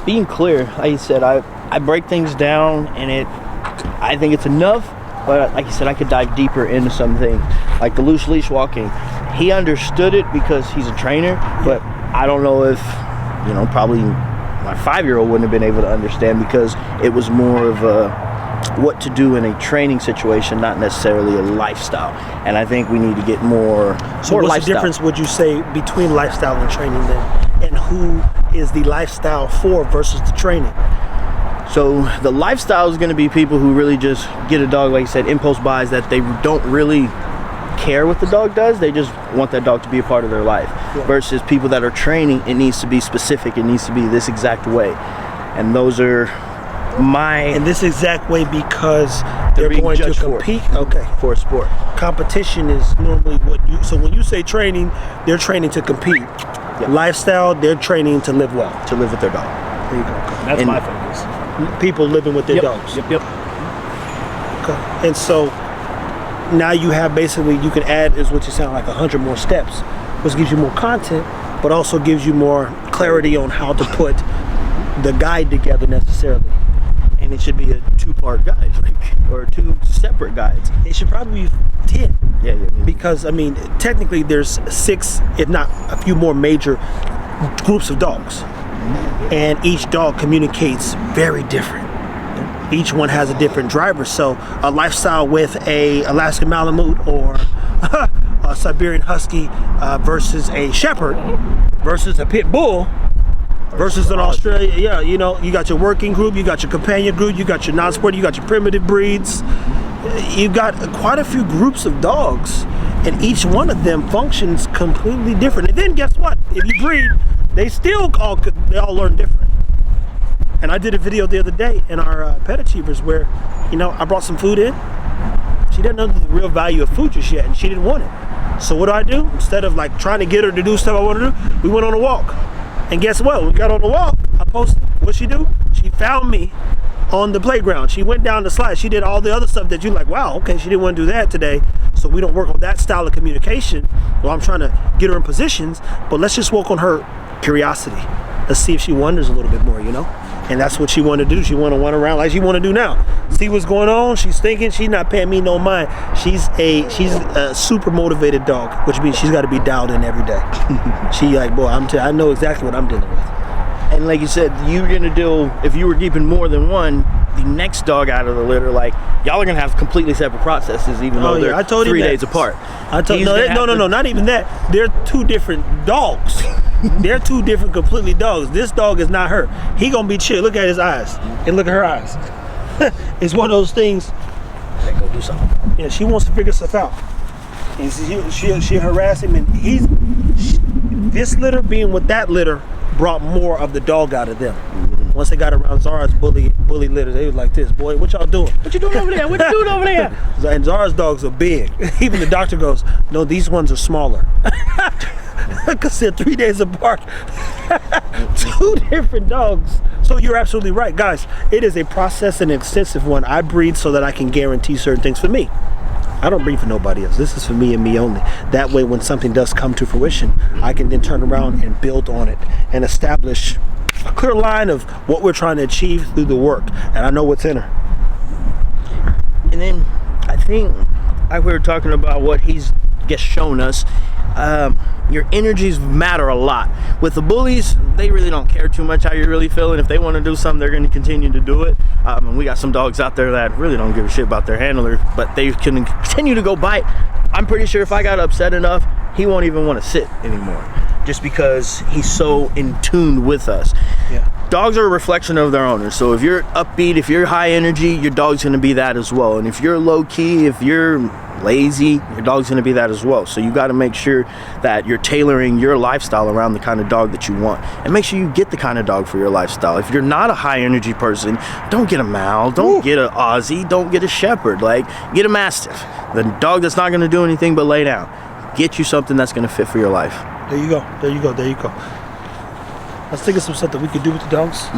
being clear, like you said, I break things down, and I think it's enough. But like you said, I could dive deeper into some things, like the loose leash walking. He understood it because he's a trainer, but I don't know if, probably my 5-year-old wouldn't have been able to understand, because it was more of what to do in a training situation, not necessarily a lifestyle. And I think we need to get more. So more what's lifestyle. the difference, would you say, between lifestyle and training then? And who is the lifestyle for versus the training? So the lifestyle is going to be people who really just get a dog, like you said, impulse buys, that they don't really care what the dog does. They just want that dog to be a part of their life. Yeah. Versus people that are training, it needs to be specific. It needs to be this exact way. And those are in this exact way because they're going to compete. For a sport. Competition is normally so when you say training, they're training to compete. Yep. Lifestyle, they're training to live well. To live with their dog. There you go. That's my focus. People living with their dogs. Yep. Okay. And so now you have basically, you can add, is what you sound like, 100 more steps, which gives you more content, but also gives you more clarity on how to put the guide together necessarily. And it should be a 2-part guide, or 2 separate guides. It should probably be 10. Yeah. Because technically there's 6, if not a few more major groups of dogs. And each dog communicates very different. Each one has a different driver. So a lifestyle with a Alaskan Malamute or a Siberian Husky versus a Shepherd versus a Pit Bull versus an Australia, you got your working group, you got your companion group, you got your non-sport, you got your primitive breeds. You got quite a few groups of dogs, and each one of them functions completely different. And then guess what? If you breed, they all learn different. And I did a video the other day in our Pet Achievers where, I brought some food in. She didn't know the real value of food just yet, and she didn't want it. So what do? Instead of trying to get her to do stuff I want to do, we went on a walk. And guess what? When we got on the walk, I posted. What'd she do? She found me on the playground. She went down the slide. She did all the other stuff that you're like, wow, okay, she didn't want to do that today. So we don't work on that style of communication. Well, I'm trying to get her in positions, but let's just work on her curiosity. Let's see if she wonders a little bit more, And that's what she wanted to do. She wanted to run around like she want to do now. See what's going on. She's thinking. She's not paying me no mind. She's a super motivated dog, which means she's got to be dialed in every day. She boy, I know exactly what I'm dealing with. And like you said, you're gonna deal, if you were keeping more than one, the next dog out of the litter, y'all are gonna have completely separate processes, even though they're 3 days apart. No, not even that. They're 2 different dogs. They're 2 different completely dogs. This dog is not her. He gonna be chill. Look at his eyes and look at her eyes. It's one of those things. They go do something. Yeah, she wants to figure stuff out. And she harass him, and this litter being with that litter brought more of the dog out of them. Mm-hmm. Once they got around Zara's bully litter, they was like this, boy, what y'all doing? What you doing over there? What you doing over there? And Zara's dogs are big. Even the doctor goes, no, these ones are smaller. Because they're 3 days apart. 2 different dogs. So you're absolutely right, guys. It is a process, and an extensive one. I breed so that I can guarantee certain things for me. I don't breed for nobody else. This is for me and me only. That way, when something does come to fruition, I can then turn around and build on it and establish a clear line of what we're trying to achieve through the work. And I know what's in her. And then I think, like we were talking about what he's shown us, your energies matter a lot. With the bullies, they really don't care too much how you're really feeling. If they want to do something, they're going to continue to do it. And we got some dogs out there that really don't give a shit about their handler, but they can continue to go bite. I'm pretty sure if I got upset enough, he won't even want to sit anymore, just because he's so in tune with us. Yeah. Dogs are a reflection of their owners. So if you're upbeat, if you're high energy, your dog's going to be that as well. And if you're low key, if you're lazy, your dog's going to be that as well. So you got to make sure that you're tailoring your lifestyle around the kind of dog that you want, and make sure you get the kind of dog for your lifestyle. If you're not a high energy person, don't get a Mal, don't get an Aussie, don't get a Shepherd. Get a Mastiff, the dog that's not going to do anything but lay down. Get you something that's going to fit for your life. There you go. Let's think of some stuff that we could do with the dogs.